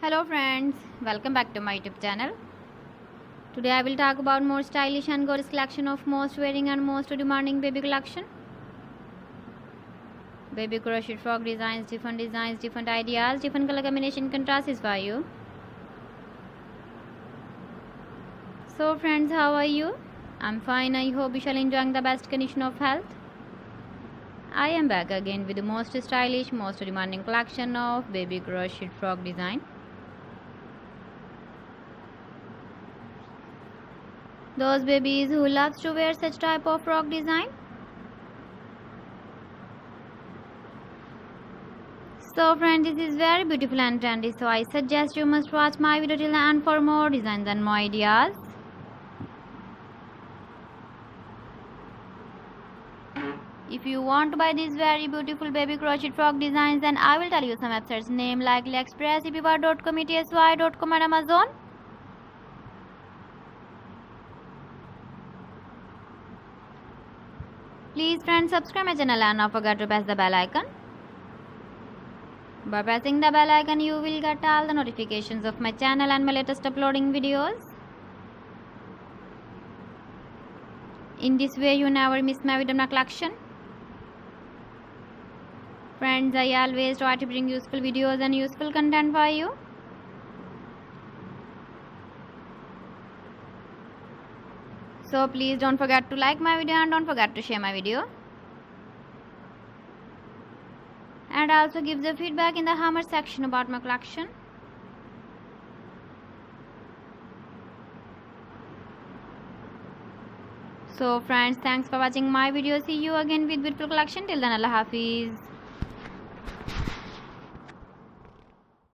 Hello friends, welcome back to my YouTube channel. Today I will talk about more stylish and gorgeous collection of most wearing and most demanding baby collection. Baby crochet frog designs, different ideas, different color combination contrasts for you. So friends, how are you? I'm fine. I hope you shall enjoy the best condition of health. I am back again with the most stylish, most demanding collection of baby crochet frog design. Those babies who loves to wear such type of frog design. So friends, this is very beautiful and trendy, so I suggest you must watch my video till the end for more designs and more ideas. If you want to buy these very beautiful baby crochet frog designs, then I will tell you some websites name like AliExpress, eBay.com, ETSY.com and Amazon. Please friends, subscribe my channel and don't forget to press the bell icon. By pressing the bell icon, you will get all the notifications of my channel and my latest uploading videos. In this way, you never miss my video collection. Friends, I always try to bring useful videos and useful content for you. So please don't forget to like my video and don't forget to share my video. And also give the feedback in the comment section about my collection. So friends, thanks for watching my video. See you again with beautiful collection. Till then, Allah Hafiz.